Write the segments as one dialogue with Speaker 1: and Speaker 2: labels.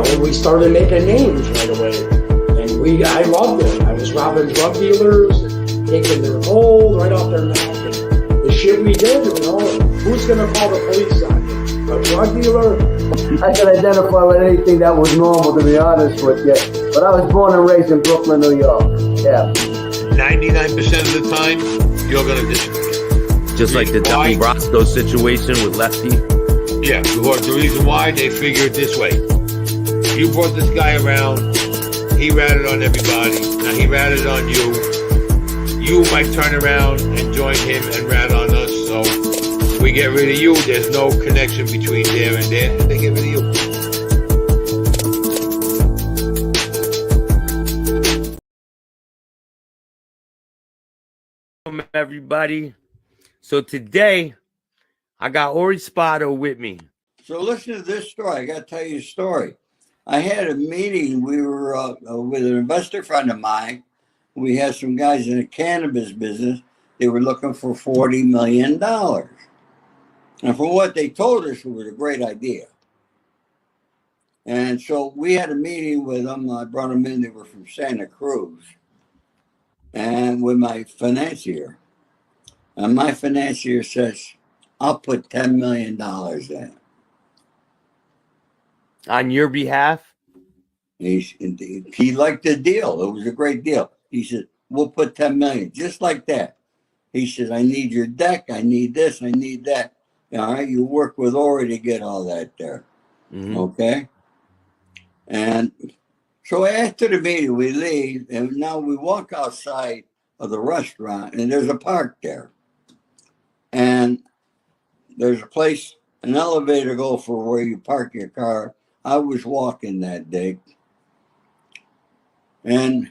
Speaker 1: And we started making names right away. And I loved it. I was robbing drug dealers, taking their gold right off their neck. And the shit we did, who's going to call the police on you? A drug dealer?
Speaker 2: I can identify with anything that was normal, to be honest with you. But I was born and raised in Brooklyn, New York. Yeah.
Speaker 3: 99% of the time, you're going to disagree.
Speaker 4: Just like the Donnie Brasco situation with Lefty?
Speaker 3: Yeah, because the reason why, they figure it this way. You brought this guy around, he ratted on everybody, now he ratted on you. You might turn around and join him and rat on us, so we get rid of you, there's no connection between there and there, and they get rid of you.
Speaker 4: Welcome, everybody. So today, I got Ori Spado with me.
Speaker 5: So listen to this story. I got to tell you a story. I had a meeting. We were with an investor friend of mine. We had some guys in the cannabis business. They were looking for $40 million. And from what they told us, it was a great idea. And so we had a meeting with them. I brought them in. They were from Santa Cruz. And with my financier. And my financier says, I'll put $10 million in.
Speaker 4: On your behalf?
Speaker 5: He liked the deal. It was a great deal. He said, we'll put $10 million, just like that. He said, I need your deck. I need this. I need that. All right, you work with Ori to get all that there. Mm-hmm. Okay? And so after the meeting, we leave, and now we walk outside of the restaurant, and there's a park there. And there's a place, an elevator go for where you park your car. I was walking that day. And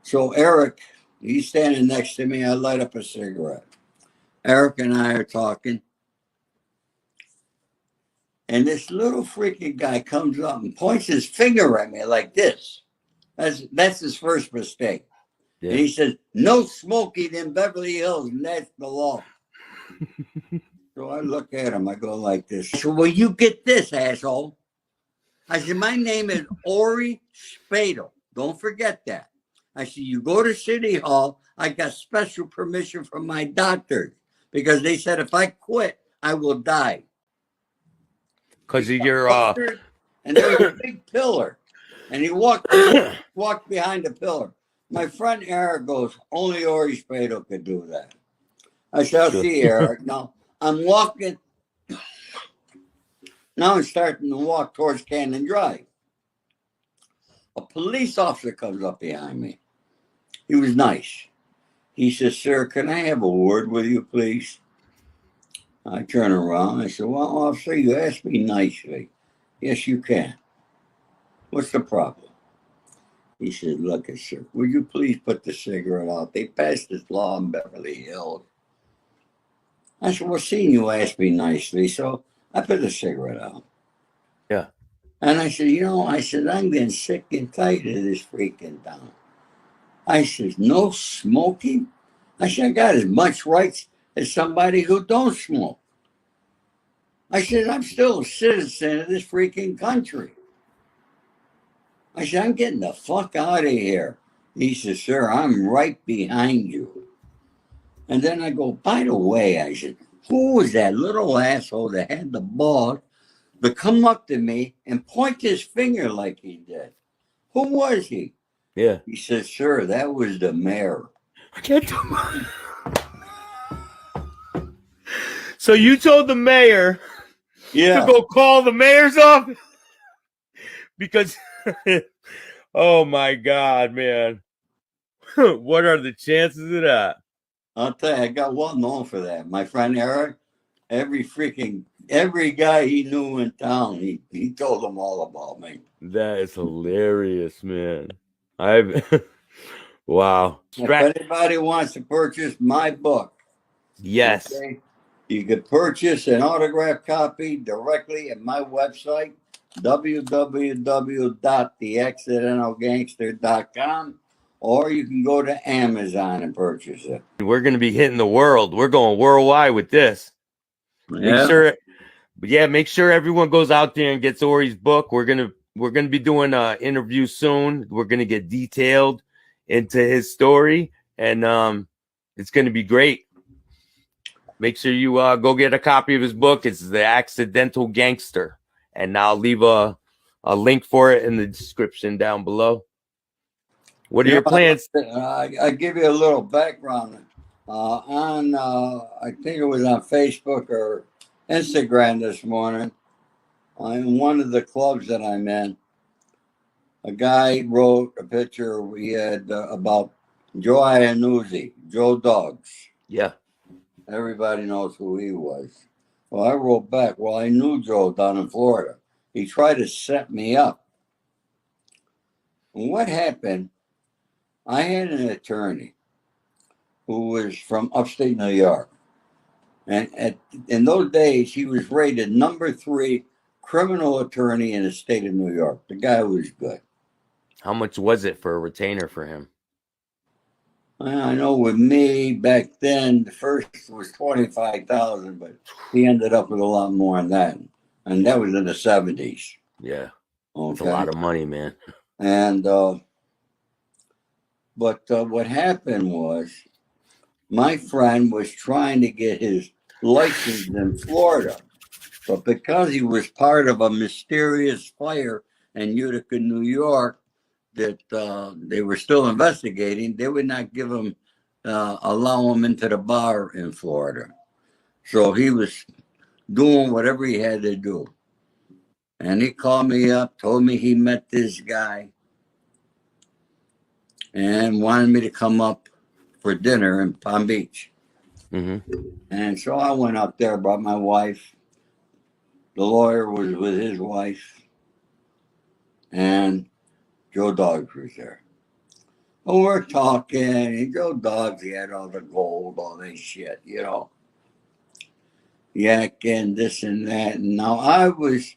Speaker 5: so Eric, he's standing next to me. I light up a cigarette. Eric and I are talking. And this little freaking guy comes up and points his finger at me like this. That's his first mistake. Yeah. And he says, no smoking in Beverly Hills, and that's the law. So I look at him, I go like this. I said, well, you get this, asshole. I said, my name is Ori Spado. Don't forget that. I said, you go to City Hall, I got special permission from my doctors because they said if I quit, I will die.
Speaker 4: Because of your...
Speaker 5: And there was a big pillar. And he walked behind the pillar. My friend Eric goes, only Ori Spado could do that. I said, I'll see you, Eric. Now, I'm walking. Now I'm starting to walk towards Cannon Drive. A police officer comes up behind me. He was nice. He says, sir, can I have a word with you, please? I turn around. I said, well, officer, you asked me nicely. Yes, you can. What's the problem? He said, look, sir, would you please put the cigarette out? They passed this law in Beverly Hills. I said, well, seeing you asked me nicely, so I put the cigarette out.
Speaker 4: Yeah.
Speaker 5: And I said, I'm getting sick and tired of this freaking town. I said, no smoking? I said, I got as much rights as somebody who don't smoke. I said, I'm still a citizen of this freaking country. I said, I'm getting the fuck out of here. He says, sir, I'm right behind you. And then I go, by the way, I said, who was that little asshole that had the balls to come up to me and point his finger like he did? Who was he?
Speaker 4: Yeah.
Speaker 5: He says, sir, that was the mayor.
Speaker 4: I can't do So you told the mayor to go call the mayor's office? Because, oh my God, man. What are the chances of that?
Speaker 5: I'll tell you, I got well known for that. My friend Eric, every guy he knew in town, he told them all about me.
Speaker 4: That is hilarious, man. Wow.
Speaker 5: If anybody wants to purchase my book,
Speaker 4: yes,
Speaker 5: okay, you could purchase an autographed copy directly at my website, www.theaccidentagangster.com, or you can go to Amazon and purchase it.
Speaker 4: We're going to be hitting the world. We're going worldwide with this.
Speaker 5: Yeah.
Speaker 4: But yeah, make sure everyone goes out there and gets Ori's book. We're gonna be doing an interview soon. We're gonna get detailed into his story, and it's gonna be great. Make sure you go get a copy of his book. It's The Accidental Gangster, and I'll leave a link for it in the description down below. What are your plans?
Speaker 5: I give you a little background. I think it was on Facebook or Instagram this morning. In one of the clubs that I'm in, a guy wrote a picture we had about Joe Iannuzzi, Joe Dogs.
Speaker 4: Yeah.
Speaker 5: Everybody knows who he was. Well, I wrote back, well, I knew Joe down in Florida. He tried to set me up. And what happened, I had an attorney who was from upstate New York. And in those days, he was rated number 3 criminal attorney in the state of New York. The guy was good.
Speaker 4: How much was it for a retainer for him?
Speaker 5: I know with me back then, the first was $25,000, but he ended up with a lot more than that. And that was in the 70s.
Speaker 4: Yeah.
Speaker 5: Okay.
Speaker 4: It's a lot of money, man.
Speaker 5: And, but what happened was my friend was trying to get his license in Florida, but because he was part of a mysterious fire in Utica, New York, that they were still investigating, they would not give him, allow him into the bar in Florida. So he was doing whatever he had to do. And he called me up, told me he met this guy, and wanted me to come up for dinner in Palm Beach.
Speaker 4: Mm-hmm.
Speaker 5: And so I went up there, brought my wife. The lawyer was with his wife, and Joe Dogs was there. And we're talking, and Joe Dogs, he had all the gold, all that shit, you know. Yakking, this and that. And now I was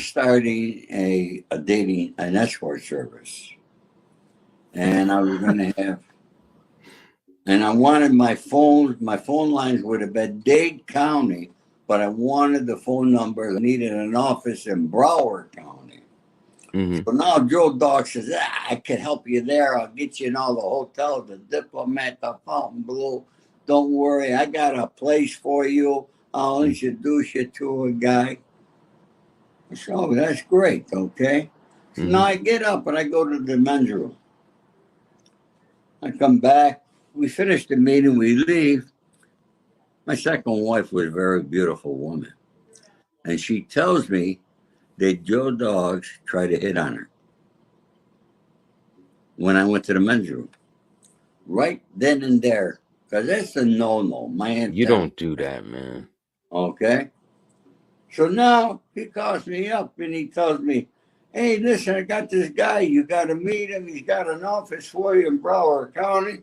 Speaker 5: starting an escort service. And I was going to have, and I wanted my phone lines would have been Dade County, but I wanted the phone number. I needed an office in Broward County.
Speaker 4: Mm-hmm.
Speaker 5: So now Joe Dog says, I can help you there. I'll get you in all the hotels, the Diplomat, the Fontainebleau. Don't worry, I got a place for you. I'll introduce you to a guy. So that's great, okay? So now I get up and I go to the men's room. I come back. We finish the meeting. We leave. My second wife was a very beautiful woman. And she tells me that Joe Dogs tried to hit on her when I went to the men's room. Right then and there. Because that's a no-no.
Speaker 4: You don't do that, man.
Speaker 5: Okay? So now he calls me up and he tells me, hey, listen, I got this guy. You got to meet him. He's got an office for you in Broward County,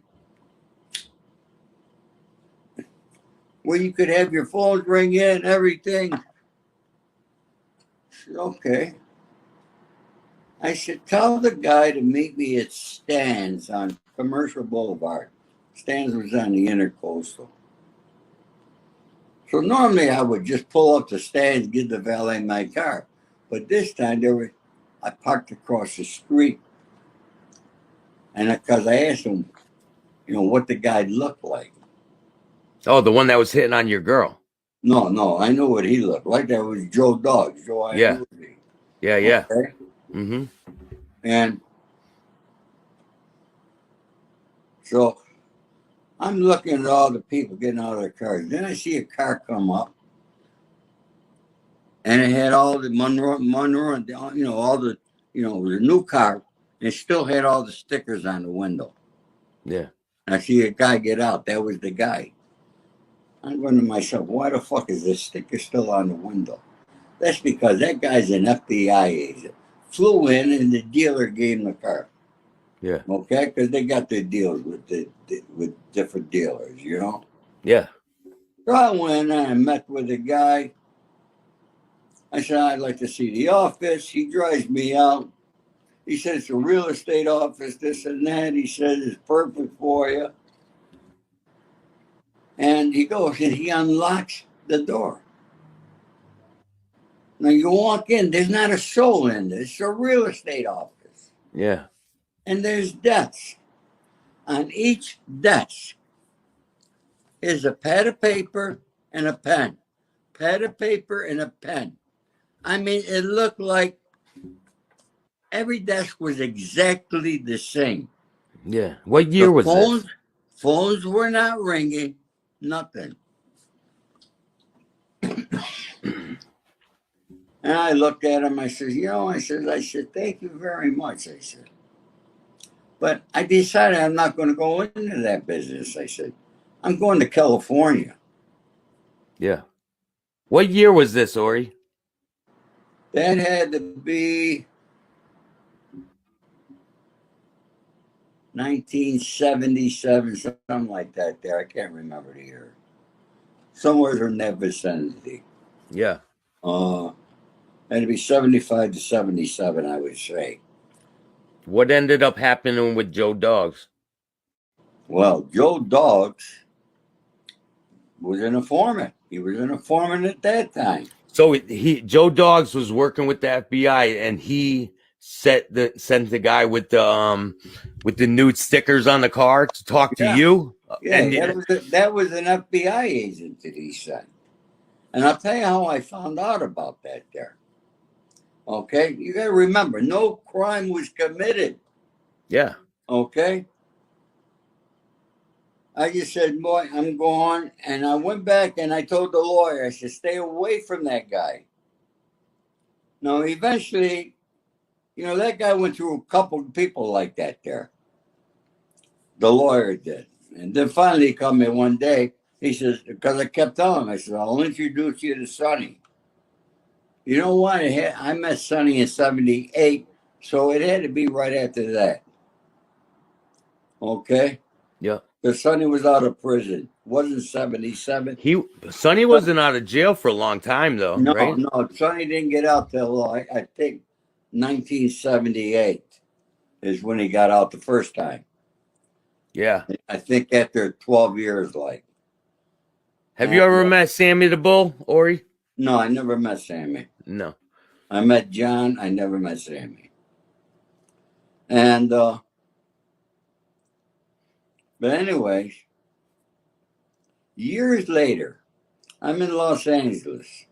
Speaker 5: where you could have your phones ring in, everything. I said, okay. I said, tell the guy to meet me at Stan's on Commercial Boulevard. Stan's was on the Intercoastal. So normally I would just pull up to Stan's, give the valet my car. But this time I parked across the street. And because I asked him, what the guy looked like.
Speaker 4: Oh, the one that was hitting on your girl.
Speaker 5: No, I knew what he looked like. That was Joe Dogs.
Speaker 4: Yeah. Yeah.
Speaker 5: Okay?
Speaker 4: Mm-hmm.
Speaker 5: And so I'm looking at all the people getting out of their cars. Then I see a car come up. And it had all the Monroe, all the, it was a new car. And it still had all the stickers on the window.
Speaker 4: Yeah.
Speaker 5: I see a guy get out. That was the guy. I'm going to myself, why the fuck is this sticker still on the window? That's because that guy's an FBI agent. Flew in and the dealer gave him the car.
Speaker 4: Yeah.
Speaker 5: Okay? Because they got their deals with different dealers,
Speaker 4: Yeah.
Speaker 5: So I went and I met with the guy. I said, I'd like to see the office. He drives me out. He said, it's a real estate office, this and that. He said, it's perfect for you. And he goes and he unlocks the door. Now you walk in, there's not a soul in there. It's a real estate office.
Speaker 4: Yeah.
Speaker 5: And there's desks. On each desk is a pad of paper and a pen. Pad of paper and a pen. I mean, it looked like every desk was exactly the same.
Speaker 4: Yeah. What year was this?
Speaker 5: Phones were not ringing, nothing. And I looked at him. I said, I said, thank you very much. I said, but I decided I'm not going to go into that business. I said, I'm going to California.
Speaker 4: Yeah. What year was this, Ori?
Speaker 5: That had to be 1977, something like that there. I can't remember the year. Somewhere in that vicinity.
Speaker 4: Yeah.
Speaker 5: Had to be 75 to 77, I would say.
Speaker 4: What ended up happening with Joe Dogs?
Speaker 5: Well, Joe Dogs was an informant. He was an informant at that time.
Speaker 4: So Joe Dogs was working with the FBI, and he sent the guy with the nude stickers on the car to talk to you.
Speaker 5: Yeah,
Speaker 4: and
Speaker 5: that was an FBI agent that he sent. And I'll tell you how I found out about that there. Okay? You got to remember, no crime was committed.
Speaker 4: Yeah.
Speaker 5: Okay? I just said, boy, I'm going. And I went back and I told the lawyer, I said, stay away from that guy. Now, eventually, that guy went through a couple of people like that there. The lawyer did. And then finally he called me one day. He says, because I kept telling him, I said, I'll introduce you to Sonny. You know what? I met Sonny in 78, so it had to be right after that. Okay?
Speaker 4: Yeah.
Speaker 5: Because Sonny was out of prison. Wasn't 77.
Speaker 4: Sonny wasn't out of jail for a long time, though, right?
Speaker 5: No. Sonny didn't get out till, I think, 1978 is when he got out the first time.
Speaker 4: Yeah.
Speaker 5: I think after 12 years, like.
Speaker 4: Have you ever met Sammy the Bull, Ori?
Speaker 5: No, I never met Sammy.
Speaker 4: No.
Speaker 5: I met John. I never met Sammy. And, but anyways, years later, I'm in Los Angeles.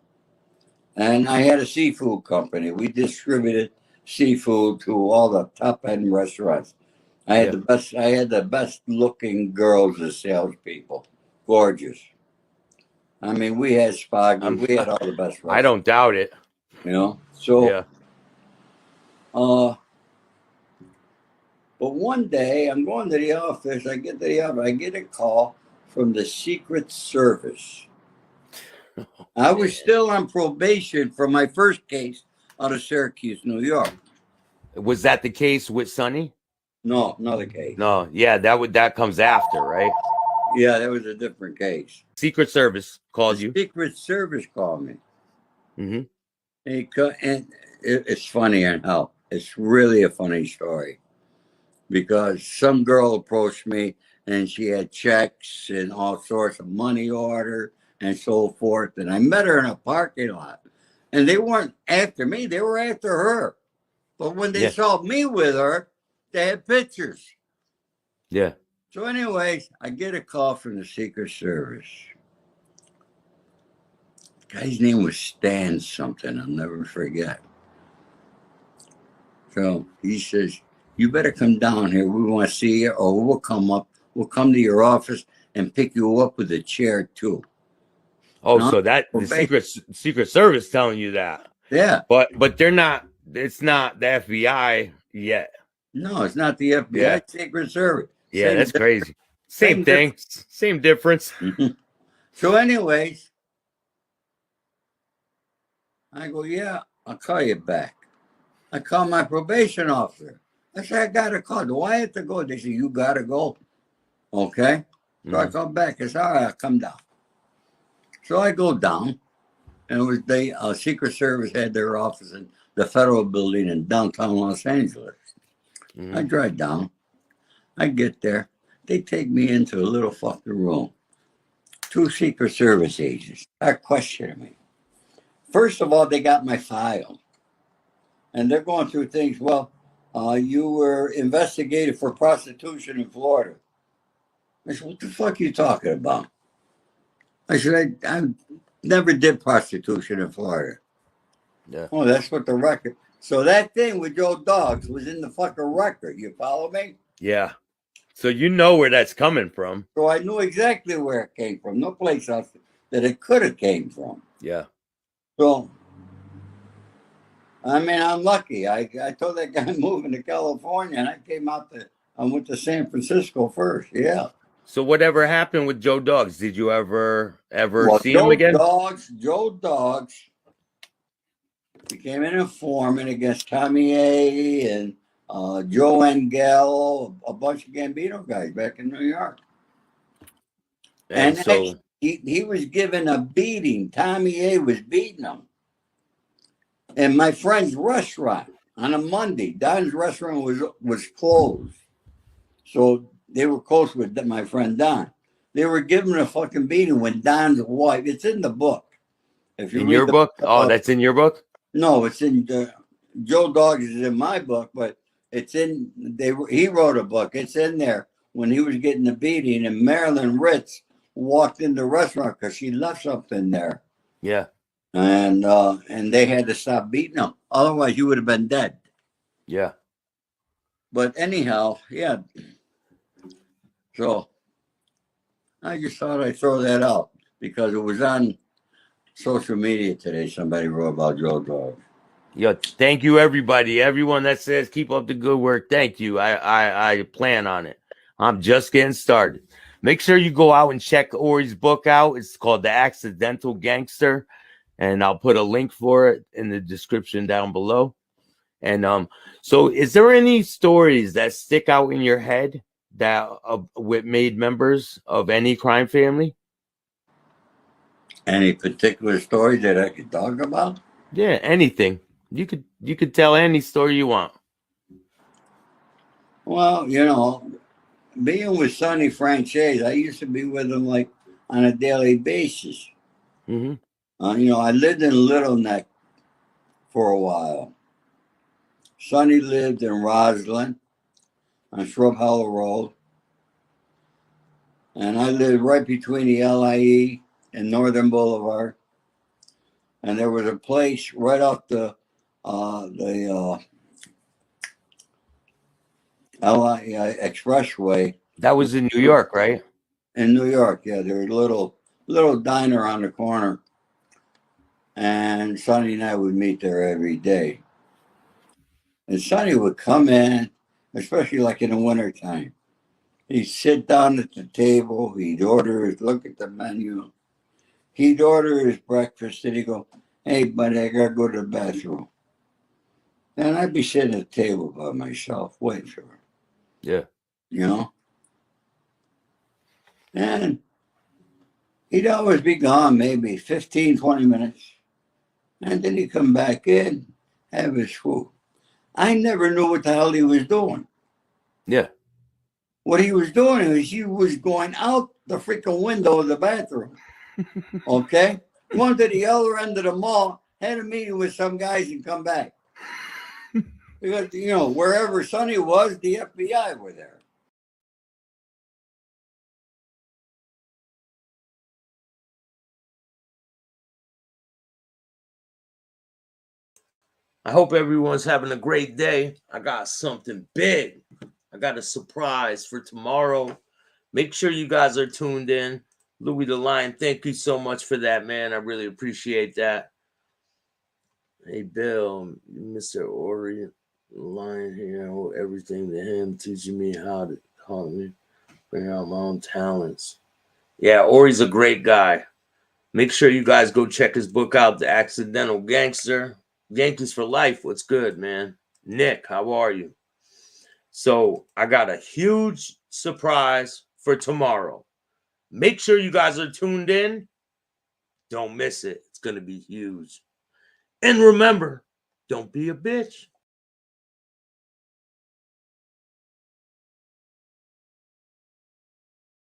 Speaker 5: And I had a seafood company. We distributed seafood to all the top end restaurants. I had the best looking girls as salespeople. Gorgeous. I mean, we had Spago. We had all the best restaurants.
Speaker 4: I don't doubt it.
Speaker 5: So
Speaker 4: yeah.
Speaker 5: But one day I'm going to the office. I get to the office. I get a call from the Secret Service. I was still on probation for my first case out of Syracuse, New York.
Speaker 4: Was that the case with Sonny?
Speaker 5: No, not a case.
Speaker 4: No, yeah, that comes after, right?
Speaker 5: Yeah, that was a different case.
Speaker 4: Secret Service called you.
Speaker 5: Secret Service called me.
Speaker 4: Mm-hmm.
Speaker 5: And it's funny and how it's really a funny story, because some girl approached me and she had checks and all sorts of money order and so forth. And I met her in a parking lot, and they weren't after me; they were after her. But when they saw me with her, they had pictures.
Speaker 4: Yeah.
Speaker 5: So, anyways, I get a call from the Secret Service. The guy's name was Stan something. I'll never forget. So he says, you better come down here. We want to see you, or we'll come up. We'll come to your office and pick you up with a chair, too.
Speaker 4: Oh, no? So that the Secret Service telling you that.
Speaker 5: Yeah.
Speaker 4: But they're not, it's not the FBI yet.
Speaker 5: No, it's not the FBI. Yeah. It's Secret Service.
Speaker 4: Yeah, that's crazy. Same thing. Same difference.
Speaker 5: So anyways, I go, yeah, I'll call you back. I call my probation officer. I said, I got to call. Do I have to go? They said, you got to go. Okay. So I call back. I said, all right, I'll come down. So I go down, and it was the Secret Service had their office in the Federal Building in downtown Los Angeles. I drive down. I get there. They take me into a little fucking room. 2 Secret Service agents are questioning me. First of all, they got my file. And they're going through things. Well, you were investigated for prostitution in Florida. I said, what the fuck are you talking about? I said, I never did prostitution in Florida.
Speaker 4: Yeah.
Speaker 5: Oh, that's what the record. So that thing with Joe Dogs was in the fucking record. You follow me?
Speaker 4: Yeah. So you know where that's coming from.
Speaker 5: So I knew exactly where it came from. No place else that it could have came from.
Speaker 4: Yeah.
Speaker 5: So, I mean, I'm lucky. I told that guy moving to California, and I went to San Francisco first. Yeah.
Speaker 4: So whatever happened with Joe Dogs? Did you ever see him again?
Speaker 5: Joe Dogs became an informant against Tommy A. and Joe Engel, a bunch of Gambino guys back in New York.
Speaker 4: And so
Speaker 5: he was given a beating. Tommy A. was beating him. And my friend's restaurant on a Monday, Don's restaurant was closed. So they were close with my friend Don. They were giving a fucking beating when Don's wife, it's in the book. If you
Speaker 4: in
Speaker 5: read
Speaker 4: your book? Oh, that's in your book?
Speaker 5: No, it's in Joe Dogs is in my book, but it's in he wrote a book. It's in there when he was getting the beating, and Marilyn Ritz walked in the restaurant because she left something there.
Speaker 4: Yeah.
Speaker 5: And they had to stop beating him. Otherwise, you would have been dead.
Speaker 4: Yeah.
Speaker 5: But anyhow, yeah. So I just thought I'd throw that out because it was on social media today. Somebody wrote about Joe Dogs.
Speaker 4: Yo, thank you, everybody. Everyone that says keep up the good work. Thank you. I plan on it. I'm just getting started. Make sure you go out and check Ori's book out. It's called The Accidental Gangster, and I'll put a link for it in the description down below. And so is there any stories that stick out in your head that with made members of any crime family?
Speaker 5: Any particular story that I could talk about?
Speaker 4: Yeah, anything. You could tell any story you want.
Speaker 5: Well, being with Sonny Franchise, I used to be with him like on a daily basis.
Speaker 4: Mm-hmm.
Speaker 5: I lived in Little Neck for a while. Sonny lived in Roslyn on Shrub Hollow Road. And I lived right between the LIE and Northern Boulevard. And there was a place right off the LIE Expressway.
Speaker 4: That was in New York, right?
Speaker 5: In New York, yeah. There was a little diner on the corner. And Sonny and I would meet there every day. And Sonny would come in, especially like in the wintertime. He'd sit down at the table. He'd look at the menu. He'd order his breakfast. And he'd go, hey, buddy, I got to go to the bathroom. And I'd be sitting at the table by myself, waiting for him.
Speaker 4: Yeah.
Speaker 5: And he'd always be gone maybe 15, 20 minutes. And then he'd come back in, have his food. I never knew what the hell he was doing.
Speaker 4: Yeah.
Speaker 5: What he was doing is he was going out the freaking window of the bathroom. Okay? Went to the other end of the mall, had a meeting with some guys and come back. Because, wherever Sonny was, the FBI were there.
Speaker 4: I hope everyone's having a great day. I got something big. I got a surprise for tomorrow. Make sure you guys are tuned in. Louis the Lion, thank you so much for that, man. I really appreciate that. Hey, Bill, Mr. Ori Lion here. I owe everything to him, teaching me how to figure out my own talents. Yeah, Ori's a great guy. Make sure you guys go check his book out, The Accidental Gangster. Yankees for life. What's good, man? Nick, how are you? So I got a huge surprise for tomorrow. Make sure you guys are tuned in. Don't miss it. It's going to be huge. And remember, don't be a bitch.